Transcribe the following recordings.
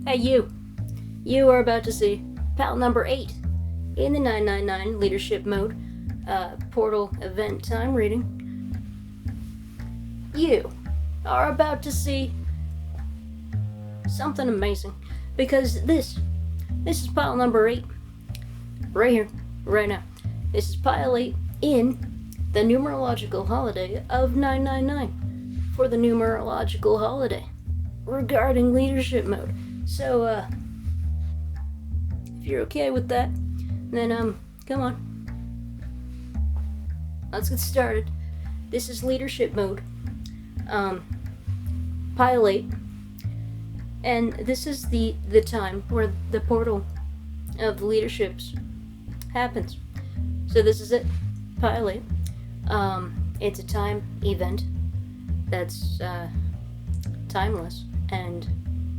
Hey, you. You are about to see pal number 8 in the 999 leadership mode portal event time reading. You are about to see something amazing, because this is pile number 8 right here, right now. This is pile 8 in the Numerological Holiday of 999 for the Numerological Holiday regarding leadership mode. So, if you're okay with that, then, come on. Let's get started. This is leadership mode, pile 8, and this is the time where the portal of the leaderships happens. So this is it, pile 8. It's a time event that's, timeless and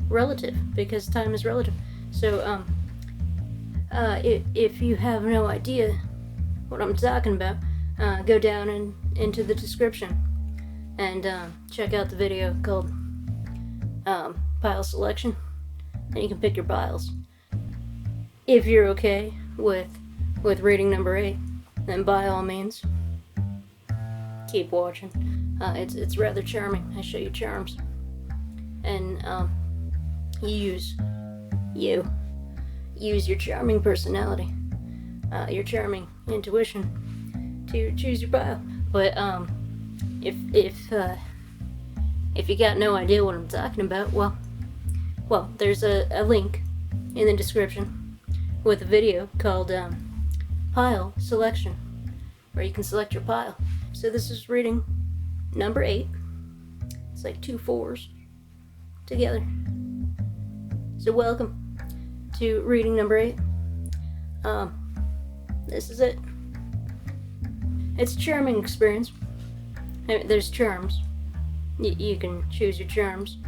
relative, because time is relative. So, if you have no idea what I'm talking about, go down into the description and check out the video called Pile Selection, and you can pick your piles. If you're okay with reading number 8, then by all means, keep watching. It's rather charming. I show you charms, and use your charming personality, your charming intuition to choose your pile. But if you got no idea what I'm talking about, well, there's a link in the description with a video called Pile Selection, where you can select your pile. So this is reading number 8. It's like 2 4s together. So welcome to reading number 8. This is it. It's a charming experience. I mean, there's charms. You can choose your charms.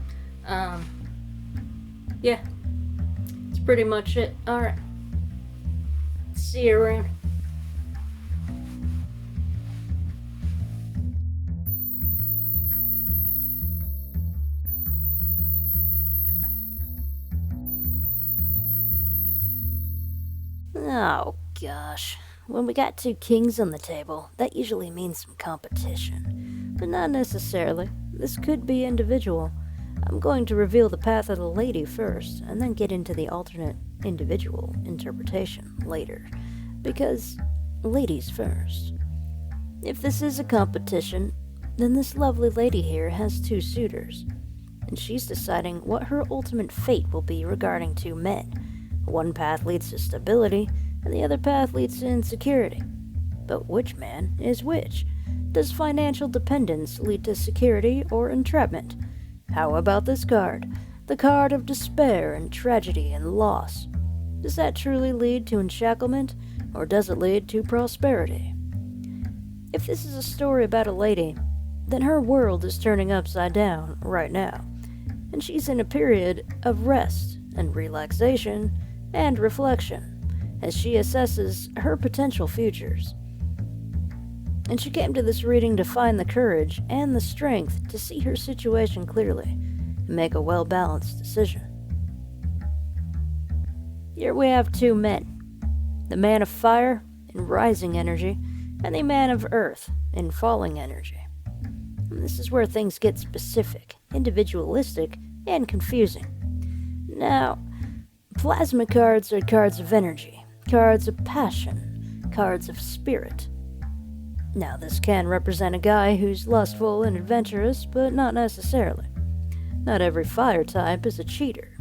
Yeah. That's pretty much it. Alright. See you around. Oh, gosh. When we got 2 kings on the table, that usually means some competition. But not necessarily. This could be individual. I'm going to reveal the path of the lady first, and then get into the alternate individual interpretation later. Because ladies first. If this is a competition, then this lovely lady here has 2 suitors, and she's deciding what her ultimate fate will be regarding 2 men. One path leads to stability, and the other path leads to insecurity. But which man is which? Does financial dependence lead to security or entrapment? How about this card? The card of despair and tragedy and loss. Does that truly lead to enshacklement, or does it lead to prosperity? If this is a story about a lady, then her world is turning upside down right now, and she's in a period of rest and relaxation and reflection as she assesses her potential futures. And she came to this reading to find the courage and the strength to see her situation clearly and make a well-balanced decision. Here we have 2 men, the man of fire in rising energy and the man of earth in falling energy. And this is where things get specific, individualistic, and confusing. Now, plasma cards are cards of energy, cards of passion, cards of spirit. Now, this can represent a guy who's lustful and adventurous, but not necessarily. Not every fire type is a cheater.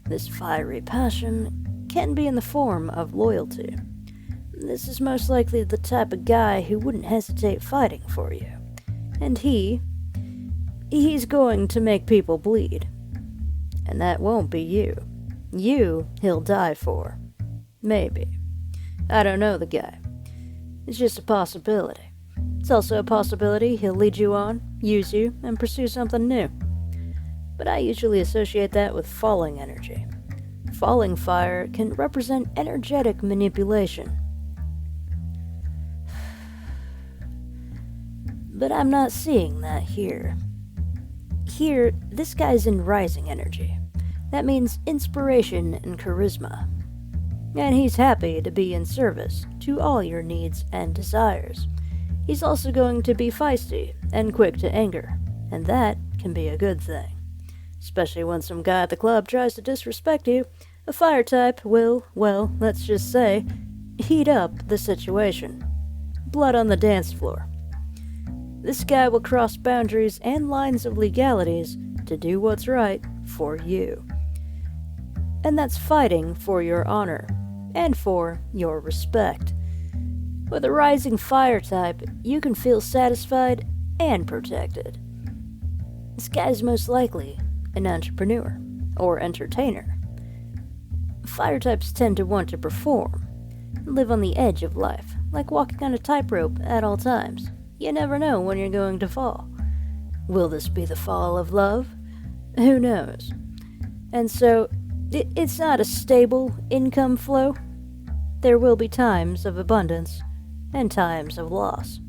This fiery passion can be in the form of loyalty. This is most likely the type of guy who wouldn't hesitate fighting for you. And he's going to make people bleed. And that won't be you. You, he'll die for. Maybe. I don't know the guy. It's just a possibility. It's also a possibility he'll lead you on, use you, and pursue something new. But I usually associate that with falling energy. Falling fire can represent energetic manipulation. But I'm not seeing that here. Here, this guy's in rising energy. That means inspiration and charisma. And he's happy to be in service to all your needs and desires. He's also going to be feisty and quick to anger, and that can be a good thing. Especially when some guy at the club tries to disrespect you, a fire type will, well, let's just say, heat up the situation. Blood on the dance floor. This guy will cross boundaries and lines of legalities to do what's right for you. And that's fighting for your honor and for your respect. With a rising fire type, you can feel satisfied and protected. This guy's most likely an entrepreneur or entertainer. Fire types tend to want to perform, live on the edge of life, like walking on a tightrope at all times. You never know when you're going to fall. Will this be the fall of love? Who knows? And so, it's not a stable income flow. There will be times of abundance and times of loss.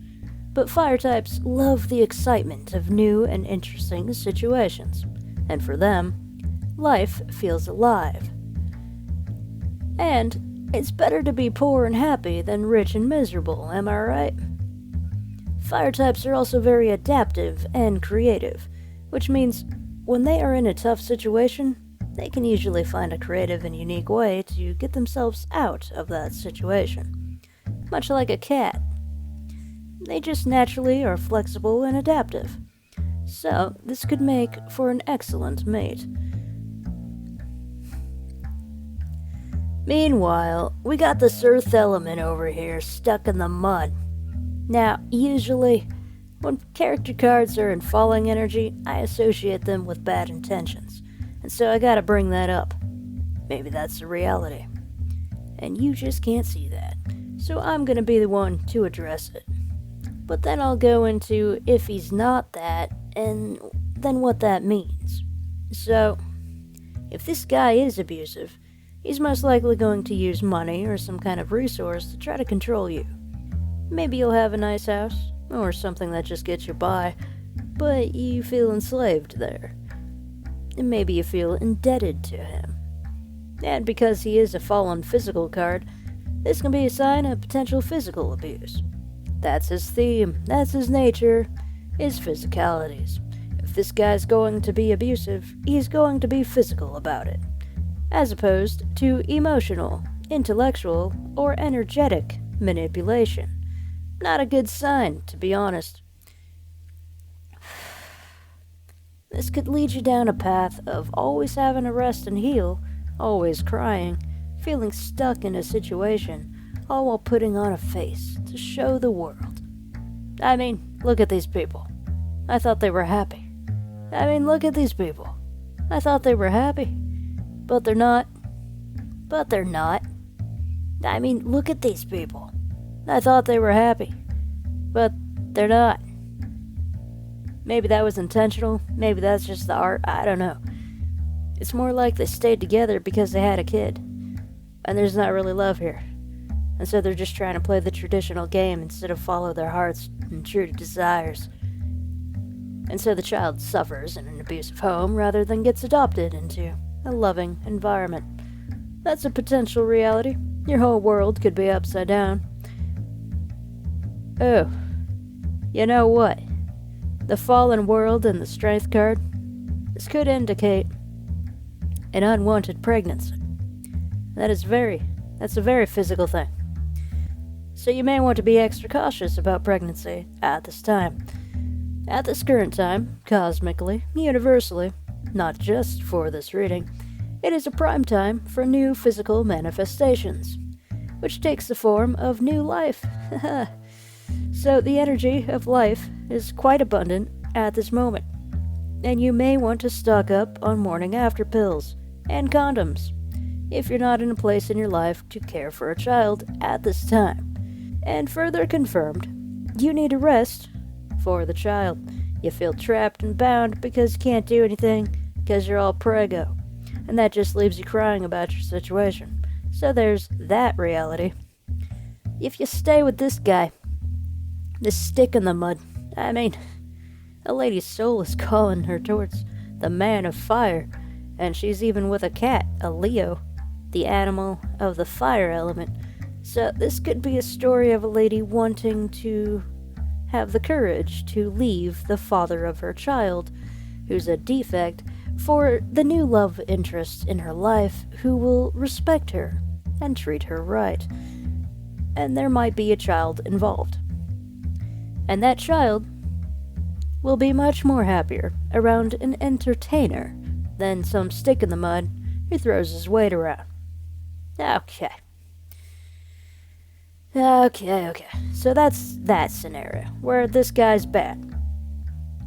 But fire types love the excitement of new and interesting situations. And for them, life feels alive. And it's better to be poor and happy than rich and miserable, am I right? Fire types are also very adaptive and creative, which means when they are in a tough situation, they can usually find a creative and unique way to get themselves out of that situation. Much like a cat. They just naturally are flexible and adaptive. So, this could make for an excellent mate. Meanwhile, we got this earth element over here stuck in the mud. Now, usually, when character cards are in falling energy, I associate them with bad intentions. And so I gotta bring that up. Maybe that's the reality. And you just can't see that. So I'm gonna be the one to address it. But then I'll go into if he's not that, and then what that means. So, if this guy is abusive, he's most likely going to use money or some kind of resource to try to control you. Maybe you'll have a nice house, or something that just gets you by, but you feel enslaved there. And maybe you feel indebted to him. And because he is a fallen physical card, this can be a sign of potential physical abuse. That's his theme, that's his nature, his physicalities. If this guy's going to be abusive, he's going to be physical about it, as opposed to emotional, intellectual, or energetic manipulation. Not a good sign, to be honest. This could lead you down a path of always having to rest and heal, always crying, feeling stuck in a situation, all while putting on a face to show the world. I mean, look at these people. I thought they were happy. I mean, look at these people. I thought they were happy. But they're not. But they're not. I mean, look at these people. I thought they were happy. But they're not. Maybe that was intentional. Maybe that's just the art. I don't know. It's more like they stayed together because they had a kid. And there's not really love here. And so they're just trying to play the traditional game instead of follow their hearts and true desires. And so the child suffers in an abusive home rather than gets adopted into a loving environment. That's a potential reality. Your whole world could be upside down. Oh, you know what? The fallen world and the strength card. This could indicate an unwanted pregnancy. That's a very physical thing. So you may want to be extra cautious about pregnancy at this time. At this current time, cosmically, universally, not just for this reading, it is a prime time for new physical manifestations, which takes the form of new life. So the energy of life is quite abundant at this moment, and you may want to stock up on morning after pills and condoms if you're not in a place in your life to care for a child at this time. And further confirmed, you need a rest for the child. You feel trapped and bound because you can't do anything because you're all prego, and that just leaves you crying about your situation. So there's that reality. If you stay with this guy, this stick in the mud, I mean, a lady's soul is calling her towards the man of fire, And she's even with a cat, a Leo, the animal of the fire element. So this could be a story of a lady wanting to have the courage to leave the father of her child, who's a defect, for the new love interest in her life who will respect her and treat her right. And there might be a child involved. And that child will be much more happier around an entertainer than some stick in the mud who throws his weight around. Okay. So that's that scenario, where this guy's bad.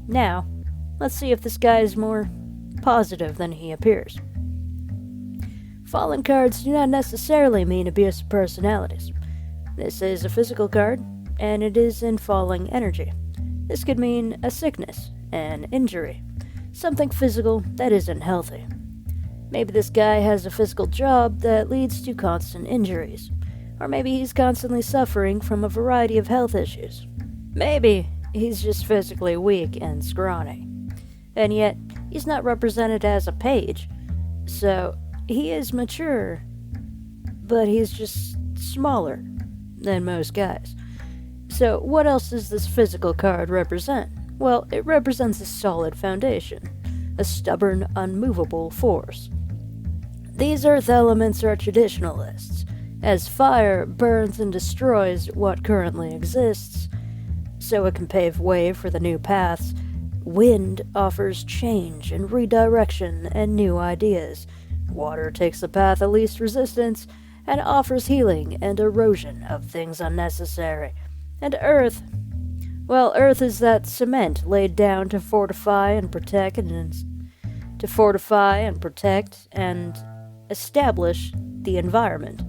Now, let's see if this guy is more positive than he appears. Fallen cards do not necessarily mean abusive personalities. This is a physical card, and it is in falling energy. This could mean a sickness, an injury, something physical that isn't healthy. Maybe this guy has a physical job that leads to constant injuries. Or maybe he's constantly suffering from a variety of health issues. Maybe he's just physically weak and scrawny. And yet, he's not represented as a page. So, he is mature, but he's just smaller than most guys. So, what else does this physical card represent? Well, it represents a solid foundation, a stubborn, unmovable force. These earth elements are traditionalists. As fire burns and destroys what currently exists, so it can pave way for the new paths, wind offers change and redirection and new ideas. Water takes the path of least resistance and offers healing and erosion of things unnecessary. And earth, well, earth is that cement laid down to fortify and protect and establish the environment.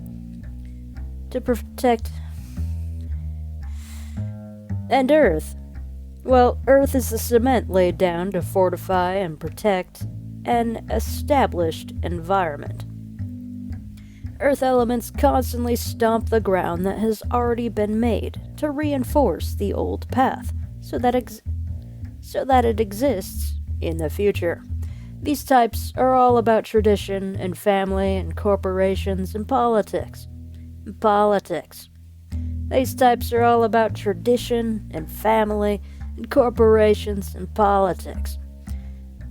To protect. And earth. Well, earth is the cement laid down to fortify and protect an established environment. Earth elements constantly stomp the ground that has already been made to reinforce the old path so that it exists in the future. These types are all about tradition and family and corporations and politics. These types are all about tradition and family and corporations and politics.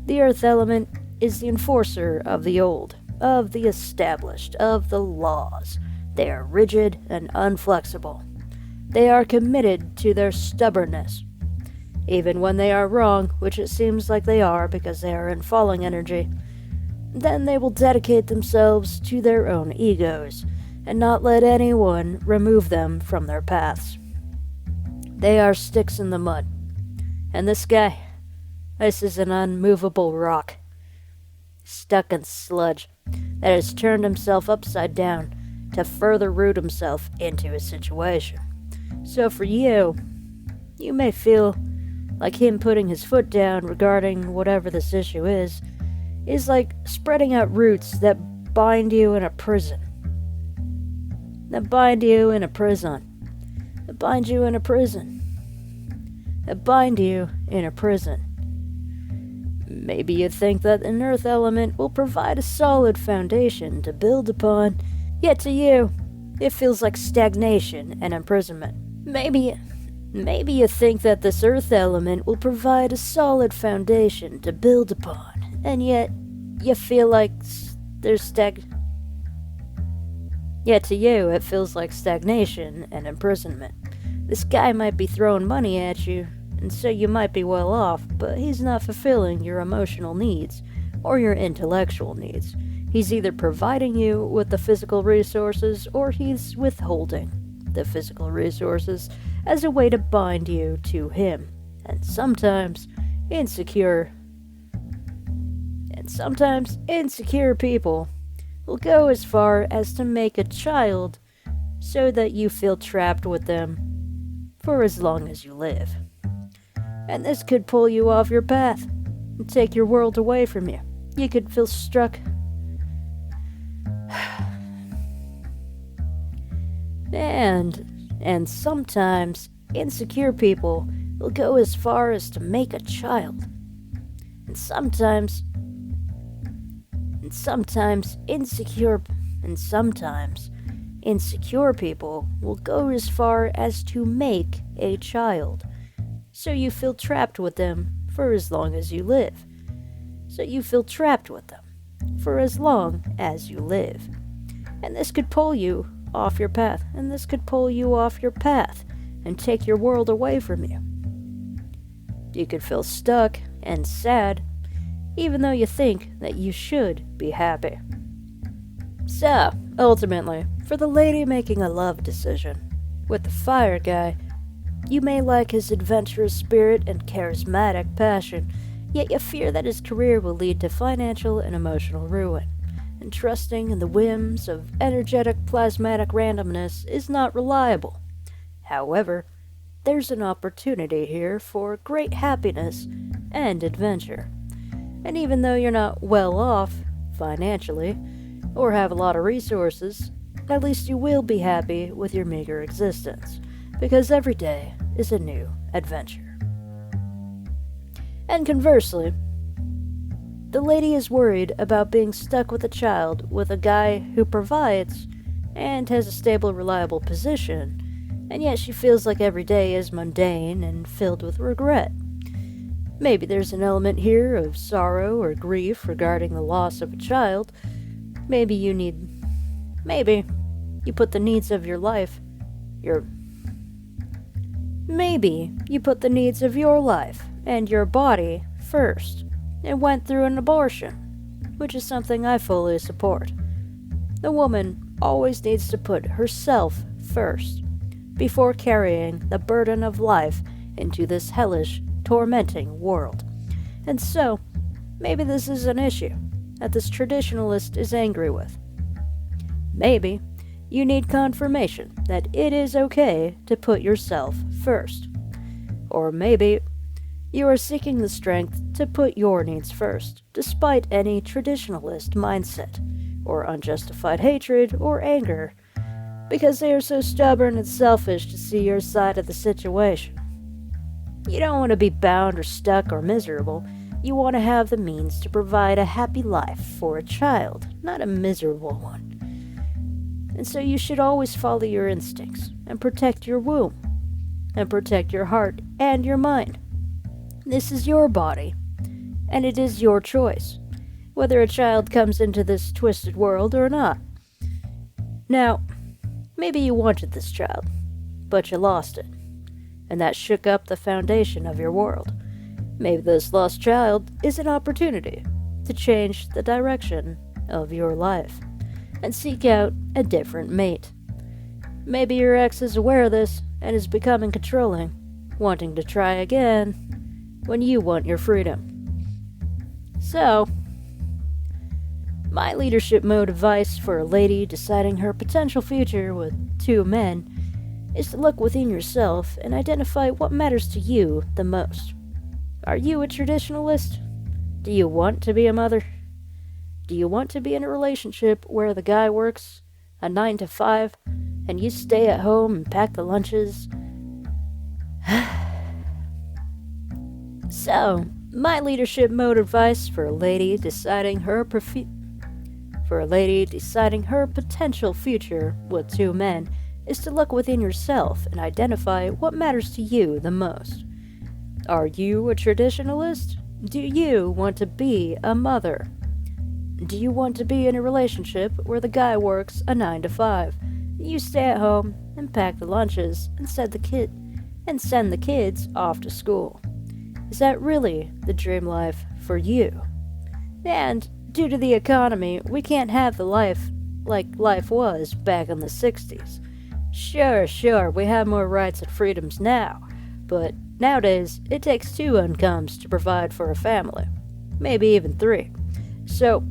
The earth element is the enforcer of the old, of the established, of the laws. They are rigid and unflexible. They are committed to their stubbornness. Even when they are wrong, which it seems like they are because they are in falling energy, then they will dedicate themselves to their own egos and not let anyone remove them from their paths. They are sticks in the mud. And this guy, this is an unmovable rock, stuck in sludge, that has turned himself upside down to further root himself into a situation. So for you may feel like him putting his foot down regarding whatever this issue is like spreading out roots that bind you in a prison. That bind you in a prison. That bind you in a prison. That bind you in a prison. Maybe you think that an earth element will provide a solid foundation to build upon, yet to you, it feels like stagnation and imprisonment. Maybe you think that this earth element will provide a solid foundation to build upon, and yet you feel like there's Yet to you, it feels like stagnation and imprisonment. This guy might be throwing money at you, and so you might be well off, but he's not fulfilling your emotional needs or your intellectual needs. He's either providing you with the physical resources or he's withholding the physical resources as a way to bind you to him. And sometimes insecure people will go as far as to make a child so that you feel trapped with them for as long as you live. And this could pull you off your path and take your world away from you. You could feel struck. And sometimes insecure people will go as far as to make a child. And sometimes And sometimes insecure people will go as far as to make a child. So you feel trapped with them for as long as you live. And this could pull you off your path, and take your world away from you. You could feel stuck and sad, even though you think that you should be happy. So, ultimately, for the lady making a love decision, with the fire guy, you may like his adventurous spirit and charismatic passion, yet you fear that his career will lead to financial and emotional ruin, and trusting in the whims of energetic plasmatic randomness is not reliable. However, there's an opportunity here for great happiness and adventure. And even though you're not well off financially, or have a lot of resources, at least you will be happy with your meager existence, because every day is a new adventure. And conversely, the lady is worried about being stuck with a child with a guy who provides and has a stable, reliable position, and yet she feels like every day is mundane and filled with regret. Maybe there's an element here of sorrow or grief regarding the loss of a child. Maybe you put the needs of your life and your body first and went through an abortion, which is something I fully support. The woman always needs to put herself first before carrying the burden of life into this hellish, tormenting world. And so, maybe this is an issue that this traditionalist is angry with. Maybe you need confirmation that it is okay to put yourself first. Or maybe you are seeking the strength to put your needs first, despite any traditionalist mindset, or unjustified hatred or anger, because they are so stubborn and selfish to see your side of the situation. You don't want to be bound or stuck or miserable. You want to have the means to provide a happy life for a child, not a miserable one. And so you should always follow your instincts and protect your womb, and protect your heart and your mind. This is your body, and it is your choice, whether a child comes into this twisted world or not. Now, maybe you wanted this child, but you lost it, and that shook up the foundation of your world. Maybe this lost child is an opportunity to change the direction of your life and seek out a different mate. Maybe your ex is aware of this and is becoming controlling, wanting to try again when you want your freedom. So, my leadership mode advice for a lady deciding her potential future with two men is to look within yourself and identify what matters to you the most. Are you a traditionalist? Do you want to be a mother? Do you want to be in a relationship where the guy works a 9 to 5 and you stay at home and pack the lunches? So, my leadership mode advice for a lady deciding her potential future with two men is to look within yourself and identify what matters to you the most. Are you a traditionalist? Do you want to be a mother? Do you want to be in a relationship where the guy works a 9 to 5, you stay at home and pack the lunches and send the kids off to school? Is that really the dream life for you? And due to the economy, we can't have the life like life was back in the 60s. Sure, we have more rights and freedoms now, but nowadays it takes 2 incomes to provide for a family, maybe even 3. So,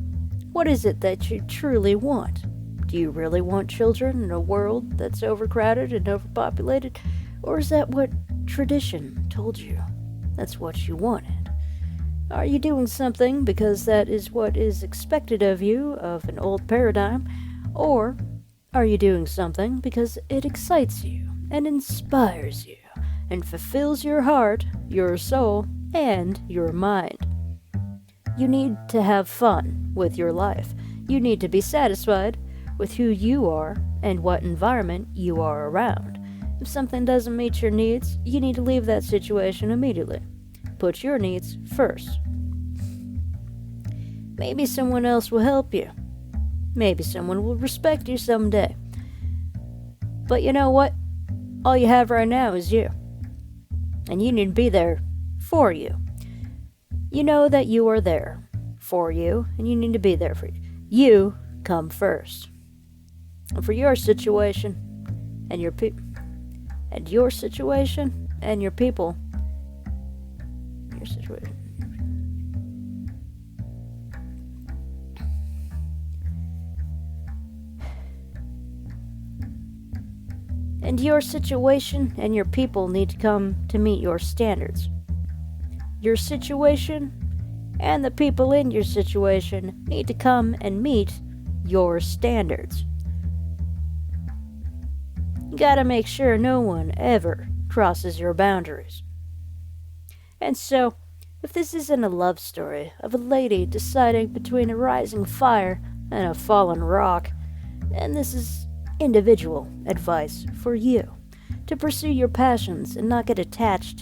what is it that you truly want? Do you really want children in a world that's overcrowded and overpopulated? Or is that what tradition told you? That's what you wanted. Are you doing something because that is what is expected of you of an old paradigm? Or are you doing something because it excites you and inspires you and fulfills your heart, your soul, and your mind? You need to have fun with your life. You need to be satisfied with who you are and what environment you are around. If something doesn't meet your needs, you need to leave that situation immediately. Put your needs first. Maybe someone else will help you. Maybe someone will respect you someday. But you know what? All you have right now is you. And you need to be there for you. You know that you are there for you, and you need to be there for you. You come first. And for your situation and your people, and your situation and your people, your situation. And your situation and your people need to come to meet your standards. Your situation and the people in your situation need to come and meet your standards. You gotta make sure no one ever crosses your boundaries. And so, if this isn't a love story of a lady deciding between a rising fire and a fallen rock, then this is individual advice for you to pursue your passions and not get attached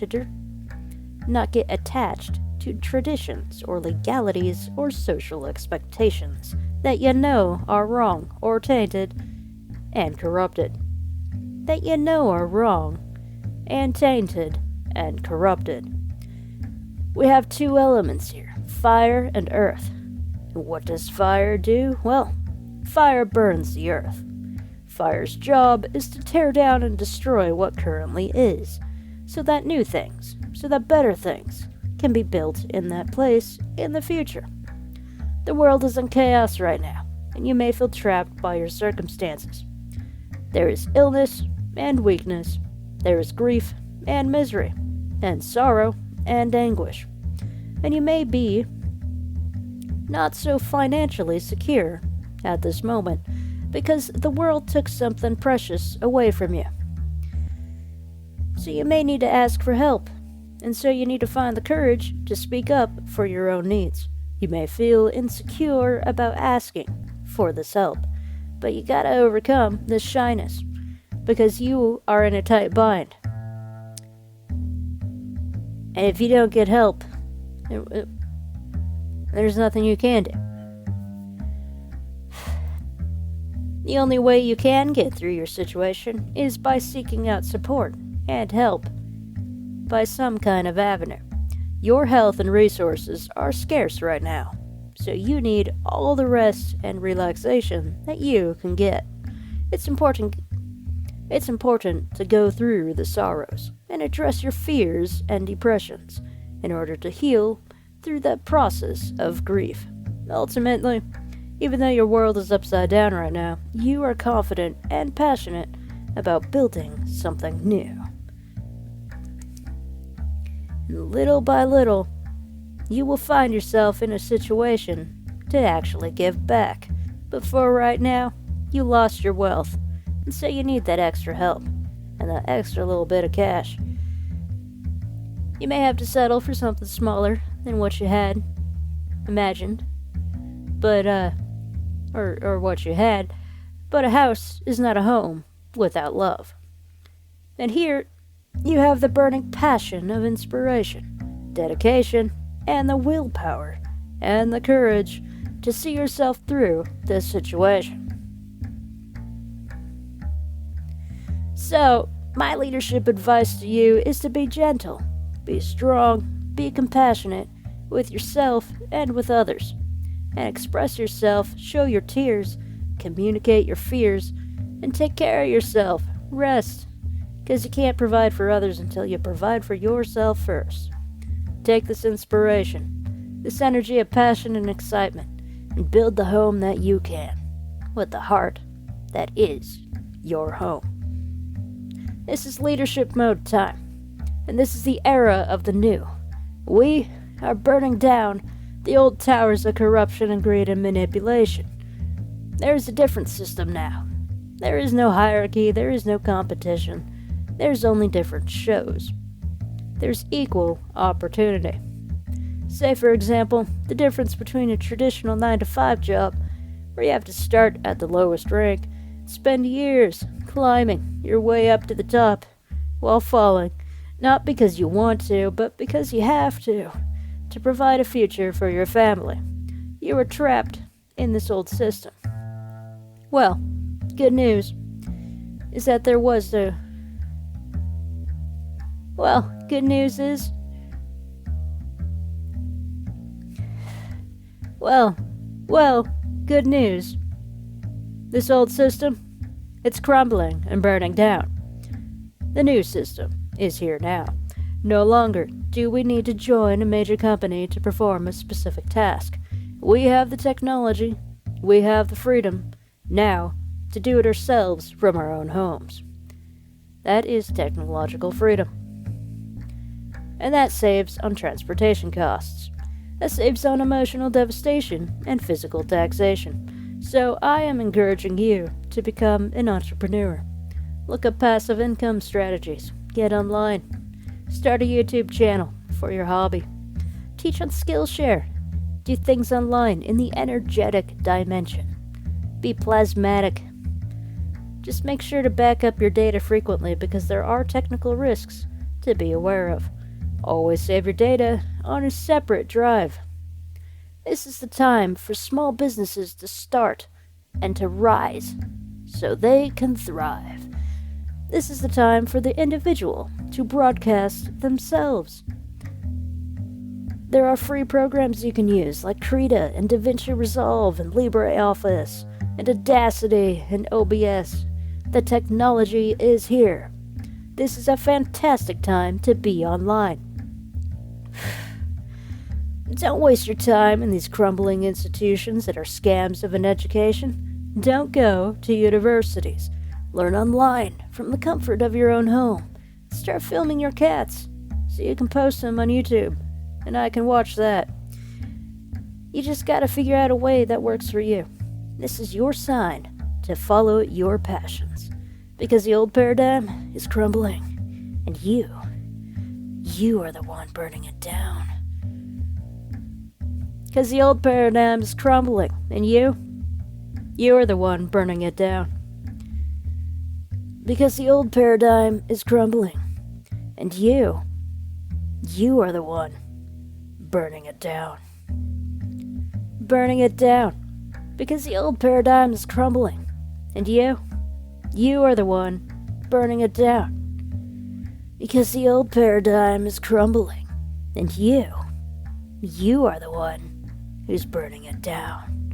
to traditions or legalities or social expectations that you know are wrong or tainted and corrupted. That you know are wrong and tainted and corrupted. We have two elements here, fire and earth. And what does fire do? Well, fire burns the earth. Fire's job is to tear down and destroy what currently is, so that new things, so that better things can be built in that place in the future. The world is in chaos right now, and you may feel trapped by your circumstances. There is illness and weakness, there is grief and misery, and sorrow and anguish, and you may be not so financially secure at this moment, because the world took something precious away from you. So you may need to ask for help, and so you need to find the courage to speak up for your own needs. You may feel insecure about asking for this help, but you gotta overcome this shyness, because you are in a tight bind. And if you don't get help, there's nothing you can do. The only way you can get through your situation is by seeking out support and help by some kind of avenue. Your health and resources are scarce right now, so you need all the rest and relaxation that you can get. It's important to go through the sorrows and address your fears and depressions in order to heal through that process of grief. Ultimately, even though your world is upside down right now, you are confident and passionate about building something new. And little by little, you will find yourself in a situation to actually give back. But for right now, you lost your wealth, and so you need that extra help and that extra little bit of cash. You may have to settle for something smaller than what you had imagined, but or what you had, but a house is not a home without love. And here, you have the burning passion of inspiration, dedication, and the willpower, and the courage to see yourself through this situation. So, my leadership advice to you is to be gentle, be strong, be compassionate with yourself and with others, and express yourself, show your tears, communicate your fears, and take care of yourself. Rest, because you can't provide for others until you provide for yourself first. Take this inspiration, this energy of passion and excitement, and build the home that you can, with the heart that is your home. This is leadership mode time, and this is the era of the new. We are burning down the old towers of corruption and greed and manipulation. There is a different system now. There is no hierarchy, there is no competition, there's only different shows. There's equal opportunity. Say, for example, the difference between a traditional 9-to-5 job, where you have to start at the lowest rank, spend years climbing your way up to the top, while falling, not because you want to, but because you have to provide a future for your family. You were trapped in this old system. Well, good news is that there was a... Well, good news is... Well, good news. This old system, it's crumbling and burning down. The new system is here now. No longer do we need to join a major company to perform a specific task. We have the technology, we have the freedom, now, to do it ourselves from our own homes. That is technological freedom. And that saves on transportation costs. That saves on emotional devastation and physical taxation. So I am encouraging you to become an entrepreneur. Look up passive income strategies. Get online. Start a YouTube channel for your hobby. Teach on Skillshare. Do things online in the energetic dimension. Be plasmatic. Just make sure to back up your data frequently because there are technical risks to be aware of. Always save your data on a separate drive. This is the time for small businesses to start and to rise so they can thrive. This is the time for the individual to broadcast themselves. There are free programs you can use like Krita and DaVinci Resolve and LibreOffice and Audacity and OBS. The technology is here. This is a fantastic time to be online. Don't waste your time in these crumbling institutions that are scams of an education. Don't go to universities. Learn online from the comfort of your own home. Start filming your cats so you can post them on YouTube and I can watch that. You just gotta figure out a way that works for you. This is your sign to follow your passions because the old paradigm is crumbling and you are the one burning it down. Because the old paradigm is crumbling and you are the one burning it down. Because the old paradigm is crumbling, and you are the one burning it down. Burning it down. Because the old paradigm is crumbling, and you are the one burning it down. Because the old paradigm is crumbling, and you are the one who's burning it down.